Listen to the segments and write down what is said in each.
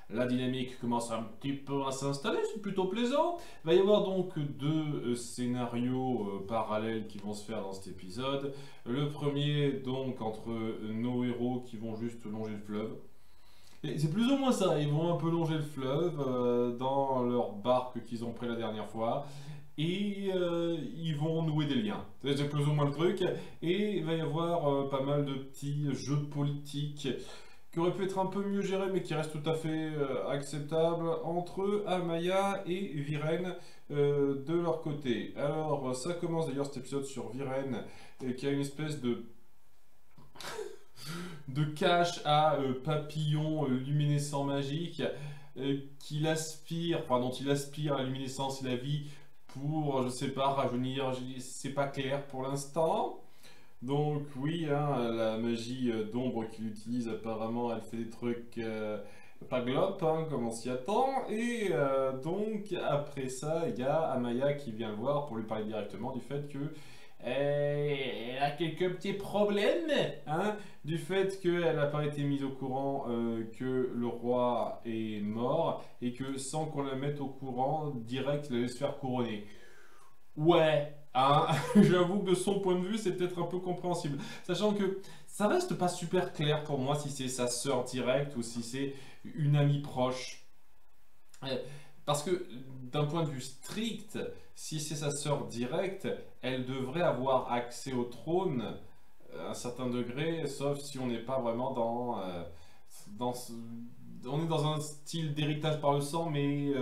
la dynamique commence un petit peu à s'installer, c'est plutôt plaisant. Il va y avoir donc deux scénarios parallèles qui vont se faire dans cet épisode. Le premier, donc, entre nos héros qui vont juste longer le fleuve. Et c'est plus ou moins ça, ils vont un peu longer le fleuve dans leur barque qu'ils ont pris la dernière fois et ils vont nouer des liens. C'est plus ou moins le truc. Et il va y avoir pas mal de petits jeux politiques qui auraient pu être un peu mieux gérés mais qui restent tout à fait acceptables entre Amaya et Viren de leur côté. Alors ça commence d'ailleurs cet épisode sur Viren qui a une espèce de cache à papillon luminescent magique qu'il aspire, enfin dont il aspire la luminescence et la vie pour, je sais pas, rajeunir, c'est pas clair pour l'instant. Donc oui, hein, la magie d'ombre qu'il utilise apparemment, elle fait des trucs pas glop, hein, comme on s'y attend. Et donc après ça, il y a Amaya qui vient le voir pour lui parler directement du fait que elle a quelques petits problèmes, hein, du fait qu'elle n'a pas été mise au courant que le roi est mort et que sans qu'on la mette au courant, direct, il allait se faire couronner. Ouais, hein, j'avoue que de son point de vue, c'est peut-être un peu compréhensible. Sachant que ça reste pas super clair pour moi si c'est sa sœur directe ou si c'est une amie proche. Euh, Parce que d'un point de vue strict, si c'est sa sœur directe, elle devrait avoir accès au trône à un certain degré, sauf si on n'est pas vraiment dans on est dans un style d'héritage par le sang, mais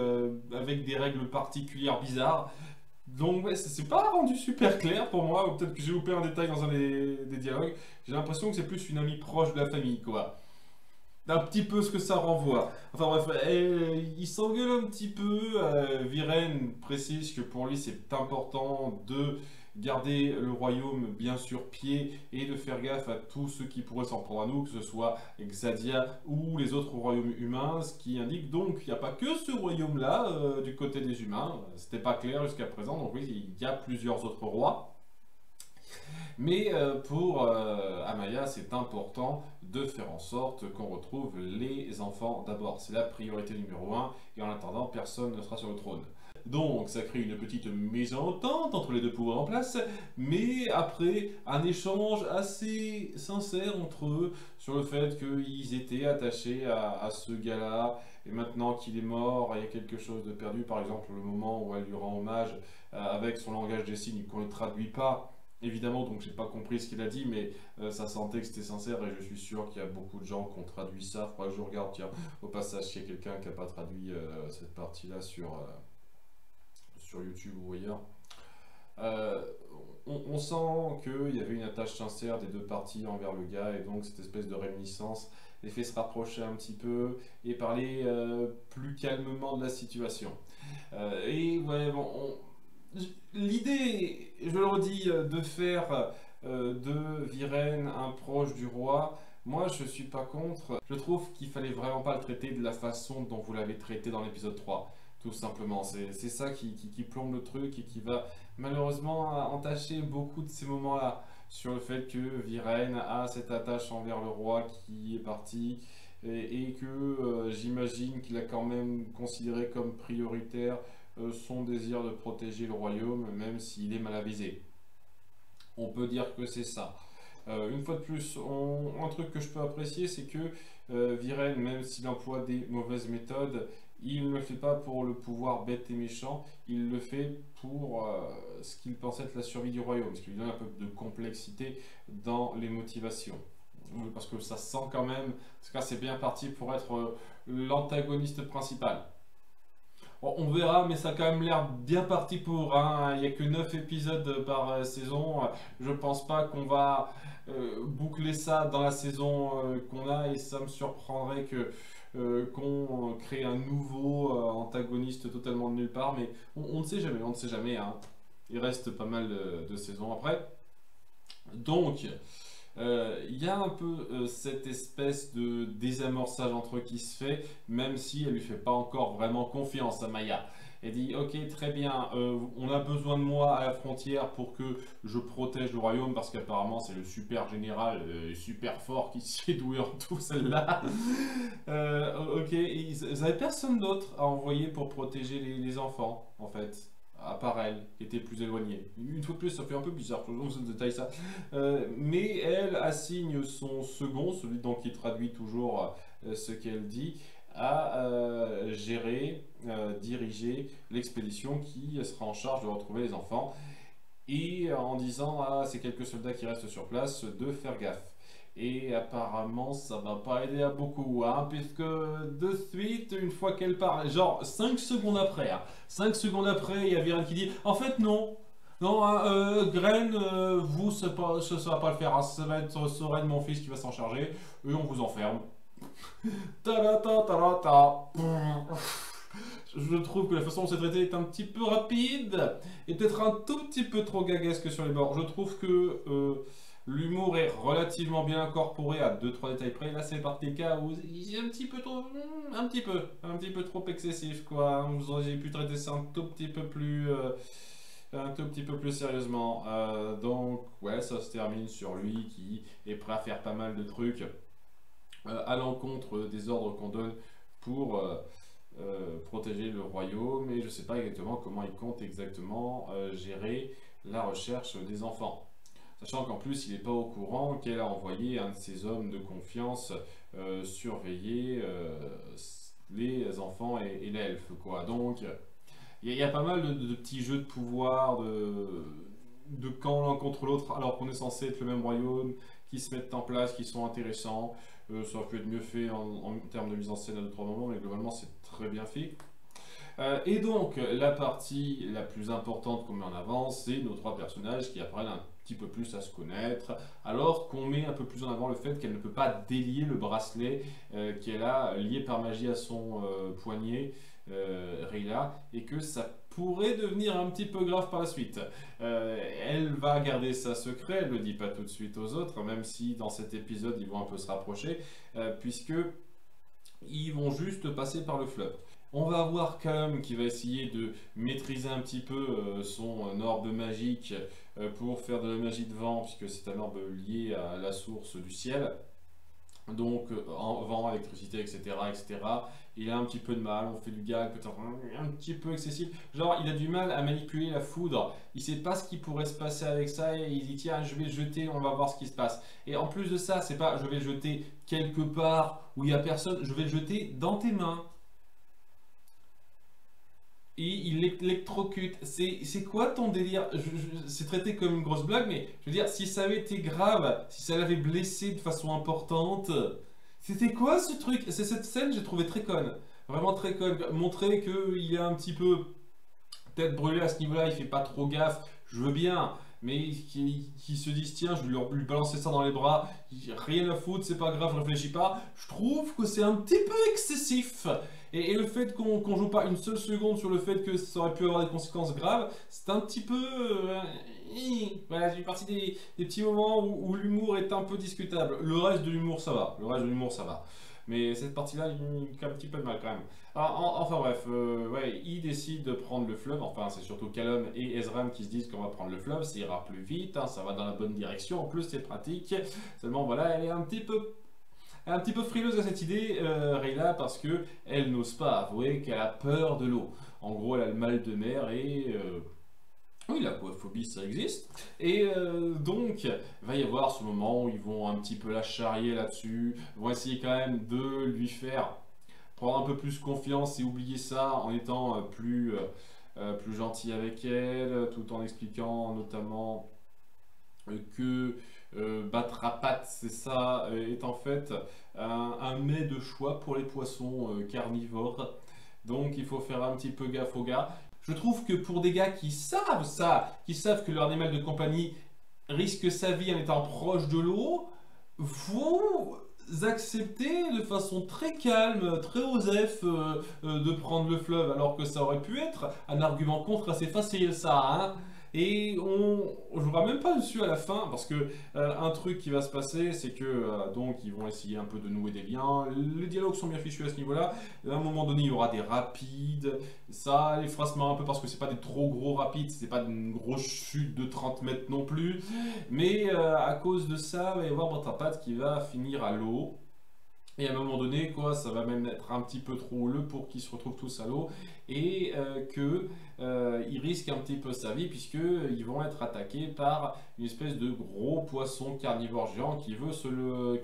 avec des règles particulières bizarres. Donc ouais, c'est pas rendu super clair pour moi, ou peut-être que j'ai loupé un détail dans un des dialogues. J'ai l'impression que c'est plus une amie proche de la famille, quoi. Un petit peu ce que ça renvoie. Enfin bref, il s'engueule un petit peu. Viren précise que pour lui c'est important de garder le royaume bien sur pied et de faire gaffe à tous ceux qui pourraient s'en prendre à nous, que ce soit Xadia ou les autres royaumes humains, ce qui indique donc qu'il n'y a pas que ce royaume-là du côté des humains. C'était pas clair jusqu'à présent, donc oui, il y a plusieurs autres rois. Mais pour Amaya, c'est important de faire en sorte qu'on retrouve les enfants d'abord. C'est la priorité numéro un, et en attendant, personne ne sera sur le trône. Donc ça crée une petite mésentente entre les deux pouvoirs en place, mais après un échange assez sincère entre eux sur le fait qu'ils étaient attachés à ce gars-là, et maintenant qu'il est mort, il y a quelque chose de perdu, par exemple le moment où elle lui rend hommage avec son langage des signes qu'on ne traduit pas. Évidemment, donc j'ai pas compris ce qu'il a dit, mais ça sentait que c'était sincère et je suis sûr qu'il y a beaucoup de gens qui ont traduit ça. Faudra que je regarde, tiens, au passage, s'il y a quelqu'un qui n'a pas traduit cette partie-là sur YouTube ou ailleurs. Euh, on sent qu'il y avait une attache sincère des deux parties envers le gars et donc cette espèce de réminiscence les fait se rapprocher un petit peu et parler plus calmement de la situation. Et ouais, bon, l'idée, je le redis, de faire de Viren un proche du roi, moi je suis pas contre. Je trouve qu'il fallait vraiment pas le traiter de la façon dont vous l'avez traité dans l'épisode 3. Tout simplement, c'est ça qui plombe le truc et qui va malheureusement entacher beaucoup de ces moments-là sur le fait que Viren a cette attache envers le roi qui est parti et que j'imagine qu'il a quand même considéré comme prioritaire son désir de protéger le royaume, même s'il est mal avisé. On peut dire que c'est ça. Une fois de plus, un truc que je peux apprécier, c'est que Viren, même s'il emploie des mauvaises méthodes, il ne le fait pas pour le pouvoir bête et méchant, il le fait pour ce qu'il pense être la survie du royaume, ce qui lui donne un peu de complexité dans les motivations. Parce que ça sent quand même, en tout cas c'est bien parti pour être l'antagoniste principal. Bon, on verra, mais ça a quand même l'air bien parti pour. Hein. Il n'y a que 9 épisodes par saison. Je pense pas qu'on va boucler ça dans la saison qu'on a et ça me surprendrait qu'on crée un nouveau antagoniste totalement de nulle part. Mais on ne sait jamais, on ne sait jamais. Hein. Il reste pas mal de saisons après. Donc, Il y a un peu cette espèce de désamorçage entre eux qui se fait, même si elle lui fait pas encore vraiment confiance à Maya. Elle dit ok très bien, on a besoin de moi à la frontière pour que je protège le royaume parce qu'apparemment c'est le super général super fort qui s'y est doué en tout celle-là. Ok, ils avaient personne d'autre à envoyer pour protéger les enfants en fait. À part elle, qui était plus éloignée. Une fois de plus, ça fait un peu bizarre, je ce détail ça. Mais elle assigne son second, celui donc qui traduit toujours ce qu'elle dit, à gérer, diriger l'expédition qui sera en charge de retrouver les enfants. Et en disant à ces quelques soldats qui restent sur place de faire gaffe. Et apparemment, ça va pas aider à beaucoup, hein, puisque de suite, une fois qu'elle parle, genre 5 secondes après, hein, 5 secondes après, il y a Viren qui dit en fait, non, non, hein, Gren, vous, ça va pas le faire, hein, ça va être Soren, mon fils, qui va s'en charger, et on vous enferme. Ta-da-ta, ta-da-ta. Je trouve que la façon dont c'est traité est un petit peu rapide, et peut-être un tout petit peu trop gaguesque sur les bords. Je trouve que. L'humour est relativement bien incorporé à 2-3 détails près. Là, c'est par des cas où il est un petit peu trop, un petit peu trop excessif, quoi. Vous auriez pu traiter ça un tout petit peu plus, sérieusement. Donc, ouais, ça se termine sur lui qui est prêt à faire pas mal de trucs à l'encontre des ordres qu'on donne pour protéger le royaume. Mais je sais pas exactement comment il compte exactement gérer la recherche des enfants. Sachant qu'en plus, il n'est pas au courant qu'elle a envoyé un de ses hommes de confiance surveiller les enfants et l'elfe, quoi. Donc, il y a pas mal de petits jeux de pouvoir, de camp l'un contre l'autre, alors qu'on est censé être le même royaume, qui se mettent en place, qui sont intéressants. Ça aurait pu être mieux fait en termes de mise en scène à 2-3 moments, mais globalement, c'est très bien fait. Et donc, la partie la plus importante qu'on met en avant, c'est nos 3 personnages qui apprennent un petit peu plus à se connaître, alors qu'on met un peu plus en avant le fait qu'elle ne peut pas délier le bracelet qu'elle a lié par magie à son poignet, Rayla, et que ça pourrait devenir un petit peu grave par la suite. Elle va garder ça secret, elle ne le dit pas tout de suite aux autres, même si dans cet épisode ils vont un peu se rapprocher, puisque ils vont juste passer par le fleuve. On va avoir Callum qui va essayer de maîtriser un petit peu son orbe magique pour faire de la magie de vent, puisque c'est un orbe lié à la source du ciel. Donc en vent, électricité, etc., etc. Il a un petit peu de mal, on fait du gag, peut-être un petit peu excessif. Genre, il a du mal à manipuler la foudre. Il sait pas ce qui pourrait se passer avec ça et il dit tiens, je vais le jeter, on va voir ce qui se passe. Et en plus de ça, c'est pas je vais le jeter quelque part où il y a personne, je vais le jeter dans tes mains. Et il l'électrocute. C'est quoi ton délire? C'est traité comme une grosse blague, mais je veux dire, si ça avait été grave, si ça l'avait blessé de façon importante, c'était quoi ce truc? C'est cette scène, j'ai trouvé très conne. Vraiment très conne. Montrer qu'il est un petit peu tête brûlée à ce niveau-là, il fait pas trop gaffe, je veux bien. Mais qui se disent tiens, je vais lui balancer ça dans les bras, rien à foutre, c'est pas grave, je réfléchis pas. Je trouve que c'est un petit peu excessif. Et le fait qu'on joue pas une seule seconde sur le fait que ça aurait pu avoir des conséquences graves, c'est un petit peu... voilà, j'ai partie des petits moments où l'humour est un peu discutable. Le reste de l'humour, ça va. Le reste de l'humour, ça va. Mais cette partie-là, il a un petit peu de mal quand même. Alors, enfin bref, ouais, il décide de prendre le fleuve. Enfin, c'est surtout Callum et Ezran qui se disent qu'on va prendre le fleuve. Ça ira plus vite, hein, ça va dans la bonne direction. En plus, c'est pratique. Seulement, voilà, elle est un petit peu frileuse à cette idée, Rayla, parce que elle n'ose pas avouer qu'elle a peur de l'eau. En gros, elle a le mal de mer et... oui, l'aquaphobie, ça existe. Et donc, il va y avoir ce moment où ils vont un petit peu la charrier là-dessus. Ils vont essayer quand même de lui faire prendre un peu plus confiance et oublier ça en étant plus gentil avec elle, tout en expliquant notamment que battre à pattes, c'est ça, est en fait un mets de choix pour les poissons carnivores. Donc il faut faire un petit peu gaffe aux gars. Je trouve que pour des gars qui savent ça, qui savent que leur animal de compagnie risque sa vie en étant proche de l'eau, vont accepter de façon très calme, très osef de prendre le fleuve, alors que ça aurait pu être un argument contre assez facile ça, hein. Et on jouera même pas dessus à la fin, parce que un truc qui va se passer, c'est que donc ils vont essayer un peu de nouer des liens. Les dialogues sont bien fichus à ce niveau-là. À un moment donné, il y aura des rapides. Ça les fera se marrer un peu parce que c'est pas des trop gros rapides, c'est pas une grosse chute de 30 mètres non plus. Mais à cause de ça, il va y avoir Brintapat qui va finir à l'eau. Et à un moment donné, quoi, ça va même être un petit peu trop houleux pour qu'ils se retrouvent tous à l'eau et qu'ils risquent un petit peu sa vie puisqu'ils vont être attaqués par une espèce de gros poisson carnivore géant qui veut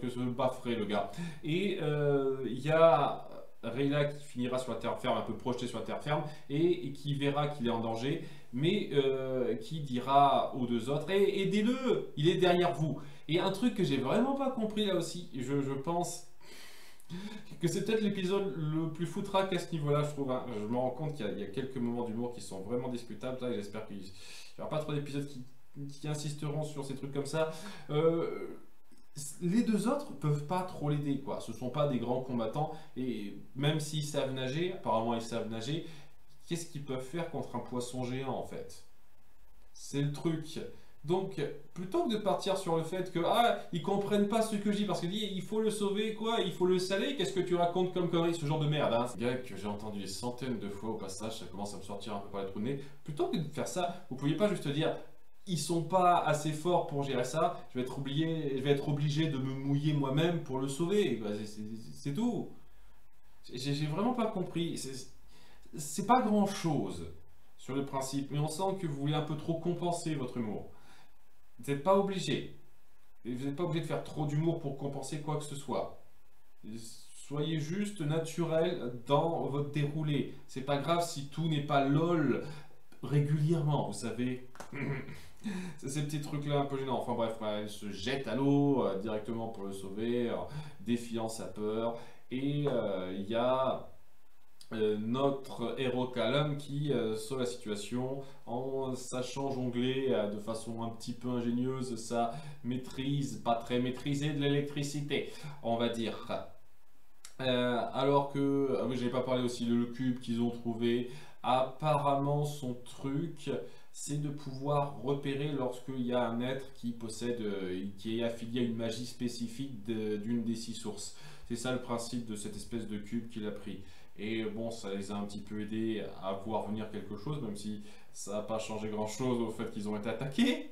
que se bafferer le gars. Et il y a Rayla qui finira sur la terre ferme, un peu projeté sur la terre ferme, et qui verra qu'il est en danger, mais qui dira aux deux autres, aidez-le, il est derrière vous. Et un truc que j'ai vraiment pas compris là aussi, je pense que c'est peut-être l'épisode le plus foutraque à ce niveau-là, je trouve, hein. Je me rends compte qu'il y a quelques moments d'humour qui sont vraiment discutables, là, et j'espère qu'il n'y aura pas trop d'épisodes qui insisteront sur ces trucs comme ça. Euh, les deux autres peuvent pas trop l'aider, quoi. Ce sont pas des grands combattants, et même s'ils savent nager, apparemment ils savent nager, qu'est-ce qu'ils peuvent faire contre un poisson géant en fait? C'est le truc. Donc, plutôt que de partir sur le fait que ils comprennent pas ce que je dis parce que dit il faut le sauver quoi, il faut le saler, qu'est-ce que tu racontes comme connerie, ce genre de merde, hein. C'est un gars que j'ai entendu des centaines de fois au passage, ça commence à me sortir un peu par les trous de nez. Plutôt que de faire ça, vous pouviez pas juste dire ils sont pas assez forts pour gérer ça, je vais être obligé de me mouiller moi-même pour le sauver. Bah, c'est tout. J'ai vraiment pas compris. C'est pas grand chose sur le principe, mais on sent que vous voulez un peu trop compenser votre humour. Vous n'êtes pas obligé. Vous n'êtes pas obligé de faire trop d'humour pour compenser quoi que ce soit. Soyez juste naturel dans votre déroulé. C'est pas grave si tout n'est pas lol régulièrement, vous savez. C'est ces petits trucs-là un peu gênants. Enfin bref, elle se jette à l'eau directement pour le sauver, défiant sa peur. Et il y a notre héros Callum qui sauve la situation en sachant jongler de façon un petit peu ingénieuse sa maîtrise, pas très maîtrisée de l'électricité, on va dire. Alors que, oui, j'avais pas parlé aussi le cube qu'ils ont trouvé. Apparemment, son truc, c'est de pouvoir repérer lorsqu'il y a un être qui possède, qui est affilié à une magie spécifique d'une des six sources. C'est ça le principe de cette espèce de cube qu'il a pris. Et bon, ça les a un petit peu aidés à voir venir quelque chose, même si ça n'a pas changé grand-chose au fait qu'ils ont été attaqués.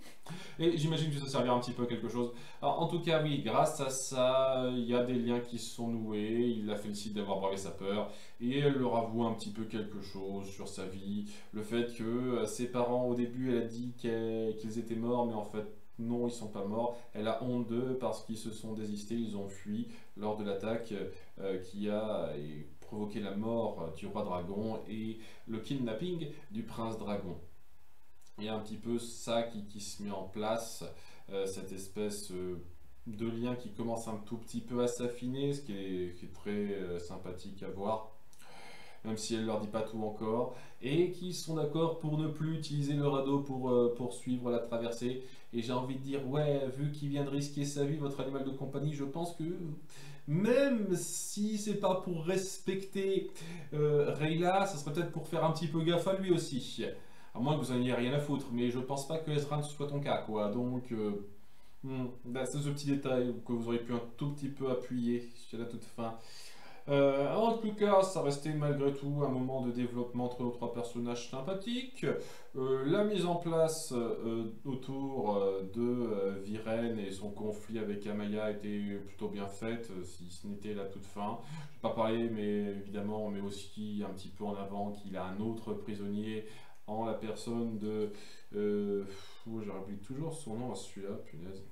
Et j'imagine que ça servira un petit peu à quelque chose. Alors, en tout cas, oui, grâce à ça, il y a des liens qui se sont noués. Il la félicite d'avoir bravé sa peur. Et elle leur avoue un petit peu quelque chose sur sa vie. Le fait que ses parents, au début, elle a dit qu'ils étaient morts, mais en fait, non, ils sont pas morts. Elle a honte d'eux parce qu'ils se sont désistés, ils ont fui lors de l'attaque qui a provoqué la mort du roi dragon et le kidnapping du prince dragon. Il y a un petit peu ça qui se met en place, cette espèce de lien qui commence un tout petit peu à s'affiner, ce qui est très sympathique à voir, même si elle leur dit pas tout encore, et qui sont d'accord pour ne plus utiliser le radeau pour poursuivre la traversée. Et j'ai envie de dire, ouais, vu qu'il vient de risquer sa vie, votre animal de compagnie, je pense que même si c'est pas pour respecter Rayla, ça serait peut-être pour faire un petit peu gaffe à lui aussi. À moins que vous en ayez rien à foutre, mais je pense pas que Ezran ce soit ton cas, quoi. Donc, c'est ce petit détail que vous auriez pu un tout petit peu appuyer jusqu'à la toute fin. En tout cas, ça restait malgré tout un moment de développement entre nos trois personnages sympathiques. La mise en place autour de Viren et son conflit avec Amaya était plutôt bien faite, si ce n'était la toute fin. Je vais pas parler, mais évidemment, on met aussi un petit peu en avant qu'il a un autre prisonnier en la personne de... j'oublie toujours son nom à celui-là, punaise.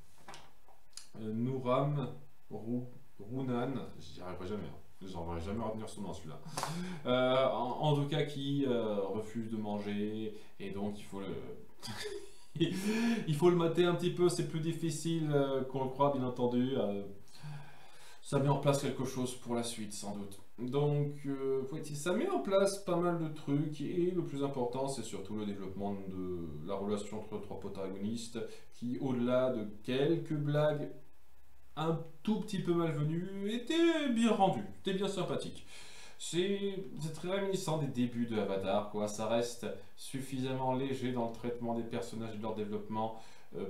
Nouram Runan, j'y arriverai jamais. J'en jamais retenir son nom celui-là. En tout cas, qui refuse de manger, et donc il faut le. Il faut le mater un petit peu, c'est plus difficile qu'on le croit, bien entendu. Ça met en place quelque chose pour la suite, sans doute. Donc, ça met en place pas mal de trucs, et le plus important, c'est surtout le développement de la relation entre les trois protagonistes, qui, au-delà de quelques blagues un tout petit peu malvenu, était bien rendu, était bien sympathique. C'est très réminiscent des débuts de Avatar, quoi. Ça reste suffisamment léger dans le traitement des personnages et de leur développement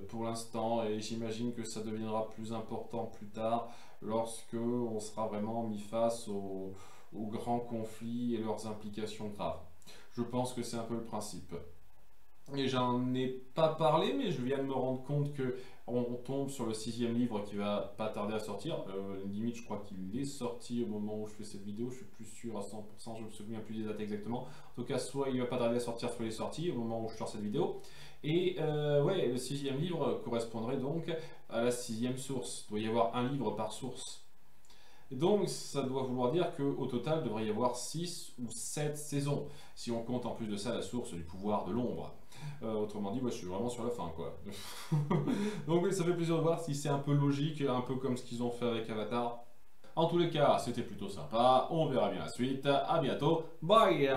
pour l'instant, et j'imagine que ça deviendra plus important plus tard, lorsque on sera vraiment mis face aux grands conflits et leurs implications graves. Je pense que c'est un peu le principe. Et j'en ai pas parlé, mais je viens de me rendre compte que on tombe sur le sixième livre qui va pas tarder à sortir. Limite, je crois qu'il est sorti au moment où je fais cette vidéo. Je suis plus sûr à 100%, je me souviens plus des dates exactement. En tout cas, soit il va pas tarder à sortir, soit il est sorti au moment où je sors cette vidéo. Et ouais, le sixième livre correspondrait donc à la sixième source. Il doit y avoir un livre par source. Donc ça doit vouloir dire qu'au total, il devrait y avoir 6 ou 7 saisons, si on compte en plus de ça la source du pouvoir de l'ombre. Autrement dit, ouais, je suis vraiment sur la fin, quoi. Donc oui, ça fait plaisir de voir si c'est un peu logique, un peu comme ce qu'ils ont fait avec Avatar. En tous les cas, c'était plutôt sympa, on verra bien la suite. À bientôt, bye!